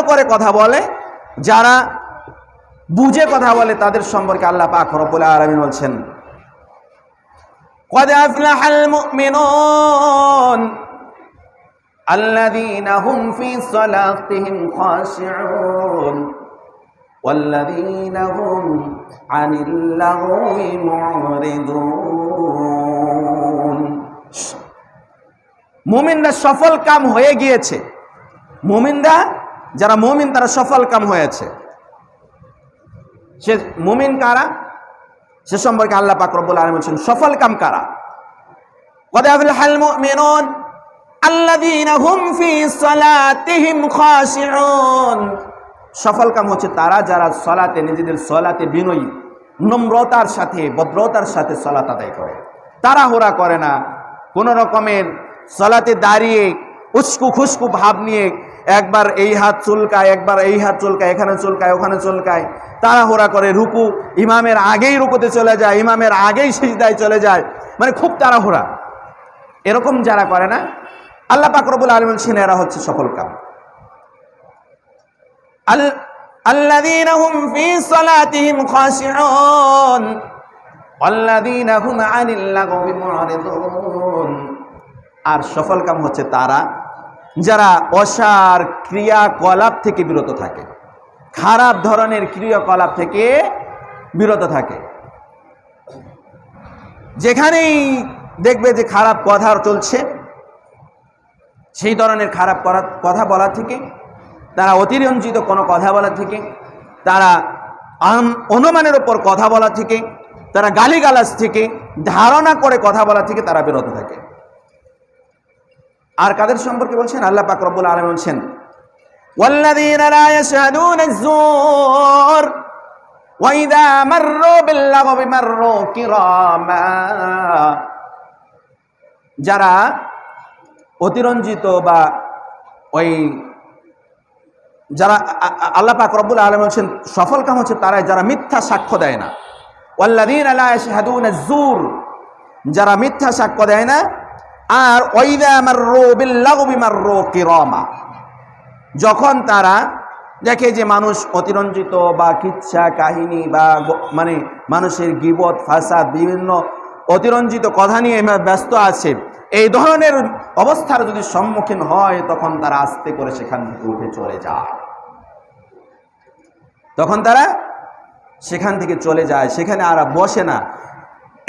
করে কথা বলে, যারা বুঝে কথা বলে, তাদের সম্পর্কে আল্লাহ পাক রব্বুল আলামিন বলছেন قد أفلح المؤمنون الذين هم في صلاتهم خاشعون والذين هم عن اللغو معرضون মুমিনরা সফল কাম হয়ে গিয়েছে। মুমিনরা যারা মুমিন তারা সফল কাম হয়েছে। সে মুমিন কারা, সে সম্পর্কে আল্লাহ পাক রব্বুল আলামিন বলেন সফল কাম কারা। قد أفلح المؤمنون الذين هم في صلاتهم خاشعون। সফল কাম হচ্ছে তারা যারা সালাতে, নিজেদের সালাতে বিনয়ী, নম্রতার সাথে, ভদ্রতার সাথে সালাত আদায় করে, তাড়াহুড়া করে না, কোন রকমের সালাতে দাঁড়িয়ে উস্কু খুস্কু ভাব নিয়ে একবার এই হাত চুলকায়, একবার এই হাত চুলকায়, এখানে চুলকায়, ওখানে চুলকায়, তাড়াহুড়া করে রুকু ইমামের আগেই রুকুতে চলে যায়, ইমামের আগেই সিজদায় চলে যায়, মানে খুব তাড়াহুড়া। এরকম যারা করে না, আল্লাহ পাক রব্বুল আলামিন বলেন এরা হচ্ছে সফল কাম। আল্লাযীনা হুম ফী সালাতিহিম খাশিউন ওয়াল্লাযীনা হুম আনিল লাগবি মুরিদুন। আর সফল কাম হচ্ছে তারা যারা অসার ক্রিয়াকলাপ থেকে বিরত থাকে, খারাপ ধরনের ক্রিয়াকলাপ থেকে বিরত থাকে। যেখানেই দেখবে যে খারাপ কথা চলছে, সেই ধরনের খারাপ কথা বলা থেকে, তারা অতিরঞ্জিত কোনো কথা বলা থেকে, তারা অনুমানের ওপর কথা বলা থেকে, তারা গালিগালাজ থেকে, ধারণা করে কথা বলা থেকে তারা বিরত থাকে। আর কাদের সম্পর্কে বলছেন আল্লাহ পাক রব্বুল আলামিন বলছেন ওয়াল্লাযীনা লা ইয়াশহাদুনা আয-যুর ওয়া ইযা মাররু বিল-লাগবি মাররু কিরামা। যারা অতিরঞ্জিত বা ওই যারা আল্লাহ পাক রব্বুল আলামিন বলছেন সফল কাম হচ্ছে তারা যারা মিথ্যা সাক্ষ্য দেয় না। ওয়াল্লাযীনা লা ইয়াশহাদুনা আয-যুর, যারা মিথ্যা সাক্ষ্য দেয় না। আর ওয়াইদা মাররু বিল-লাগবি মাররু কিরামা, যখন তারা দেখে যে মানুষ অতিরঞ্জিত বা কিচ্ছা কাহিনী বা মানে মানুষের গীবত ফাসাদ বিভিন্ন অতিরঞ্জিত কথা নিয়ে ব্যস্ত আছে, এই ধরনের অবস্থার যদি সম্মুখীন হয় তখন তারা আস্তে করে সেখান থেকে উঠে চলে যায়। তখন তারা সেখান থেকে চলে যায়, সেখানে আর বসে না।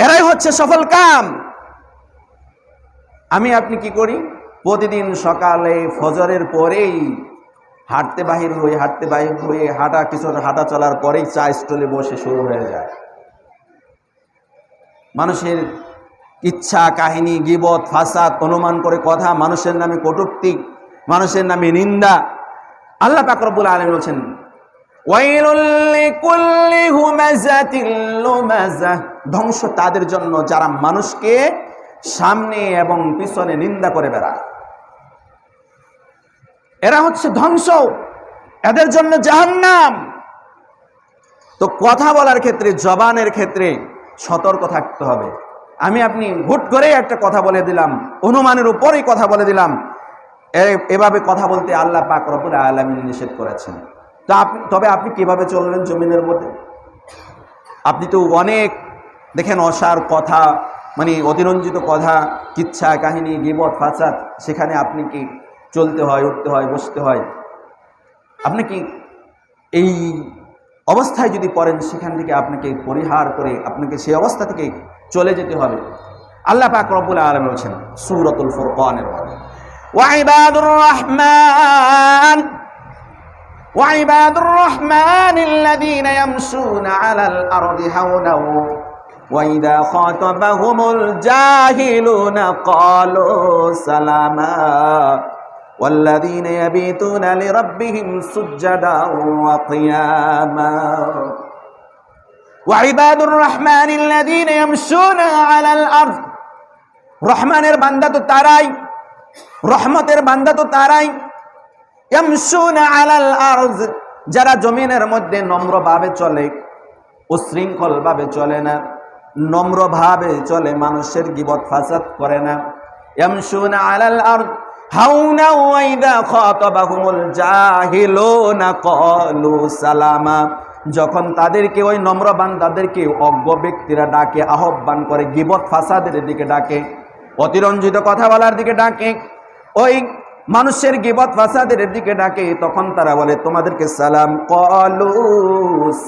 এরাই হচ্ছে সফল কাম। আমি আপনি কি করি? প্রতিদিন সকালে ফজরের পরেই হাঁটতে বাহির হয়ে হাঁটা চলার পরেই চা স্টলে বসে শুরু হয়ে যায়। মানুষের ইচ্ছা কাহিনী, গীবত ফাসাদ, অনুমান করে কথা, মানুষের নামে কটূক্তি, মানুষের নামে নিন্দা। আল্লাহ পাক রব্বুল আলামিন বলেন ওয়াইলুল লিকুল্লি হুমাযাতিল লুমাযাহ, ধ্বংস তাদের জন্য যারা মানুষকে সামনে এবং পিছনে নিন্দা করে বেড়ায়। এরা হচ্ছে ধ্বংস, এদের জন্য জাহান্নাম। তো কথা বলার ক্ষেত্রে, জবানের ক্ষেত্রে সতর্ক থাকতে হবে। আমি আপনি হুট করে একটা কথা বলে দিলাম, অনুমানের উপরেই কথা বলে দিলাম, এভাবে কথা বলতে আল্লাহ পাক রব্বুল আলামিন নিষেধ করেছেন। তবে আপনি কিভাবে চলবেন জমিনের মধ্যে? আপনি তো অনেক দেখেন অসার কথা, মানে অতিরঞ্জিত কথা, কিচ্ছা কাহিনী, গীবত ফাসাদ, সেখানে আপনি কি চলতে হয়, উঠতে হয়, বসতে হয়। আপনি কি এই অবস্থায় যদি পড়েন, সেখান থেকে আপনাকে পরিহার করে আপনাকে সেই অবস্থা থেকে চলে যেতে হবে। আল্লাহ পাক রব্বুল আলামিন বলেছেন সূরাতুল ফুরকানের মধ্যে ওয়াইবাদুর রাহমানিল্লাযীনা ইয়ামশুনা আলাল আরদি হাওনা ওয়াইদা খাতাবাহুমুল জাহিলুনা ক্বালু সালামা ওয়াল্লাযীনা ইয়াবিতুনা লিরাব্বিহিম সুজদান ওয়া কিয়ামা ওয়াইবাদুর রাহমানিল্লাযীনা ইয়ামশুনা আলাল আরদ। রহমানের বান্দা তো তারাই, রহমতের বান্দা তো তারাই। ইয়ামশুনা আলাল আরদ, যারা জমিনের মধ্যে নম্রভাবে চলে, উশৃঙ্খলভাবে চলে না, নম্রভাবে চলে, মানুষের গীবত ফাসাদ করে না। ইয়ামশুনা আলাল আরদ, হাউনা ওয়া ইযা খাতাবাহুমুল জাহিলুনা ক্বালু সালামা। যখন তাদেরকে ওই নম্র বান্দাদেরকে অজ্ঞ ব্যক্তিরা ডাকে, আহ্বান করে, গীবত ফাসাদের দিকে ডাকে, অতিরঞ্জিত কথা বলার দিকে ডাকে, ওই মানুষের গীবত ফাসাদের দিকে ডাকে, তখন তারা বলে তোমাদেরকে সালাম। ক্বালু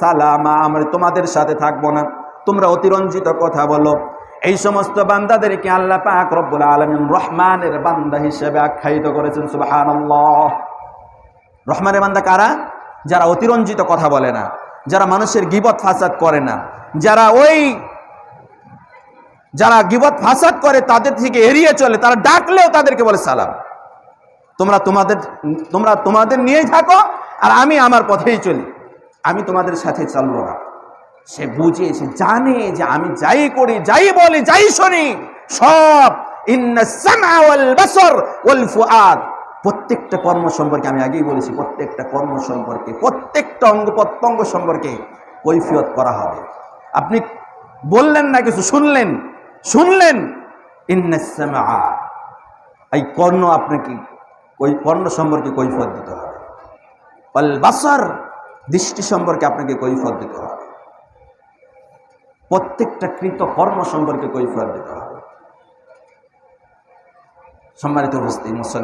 সালামা, আমরা তোমাদের সাথে থাকবো না, তোমরা অতিরঞ্জিত কথা বলো। এই সমস্ত বান্দাদেরকে আল্লাহ পাক রব্বুল আলামিন রহমানের বান্দা হিসেবে আখ্যায়িত করেছেন। সুবহানাল্লাহ। রহমানের বান্দা কারা? যারা অতিরঞ্জিত কথা বলে না, যারা মানুষের গীবত ফাসাদ করে না, যারা গীবত ফাসাদ করে তাদের থেকে এড়িয়ে চলে, তারা ডাকলেও তাদেরকে বলে সালাম। তোমরা তোমাদের নিয়েই থাকো, আর আমি আমার পথেই চলি, আমি তোমাদের সাথে চলবো না। সে বুঝে, সে জানে যে আমি যাই করি, যাই বলি, যাই শুনি, সব ইন্নাস সামআ ওয়াল বাসর ওয়াল ফুআদ, প্রত্যেকটা কর্ম সম্পর্কে, আমি আগেই বলেছি, প্রত্যেকটা কর্ম সম্পর্কে, প্রত্যেকটা অঙ্গ প্রত্যঙ্গ সম্পর্কে কৈফিয়ত করা হবে। আপনি বললেন না, কিছু শুনলেন, ইন্নাস সামআ, এই কর্ণ, আপনাকে ওই কর্ণ সম্পর্কে কৈফিয়ত দিতে হবে। ওয়াল বাসর, দৃষ্টি সম্পর্কে আপনাকে কৈফিয়ত দিতে হবে। প্রত্যেকটা কৃত কর্ম সম্পর্কে কৈফিয়ত দিতে হবে। সম্মানিত উপস্থিতি,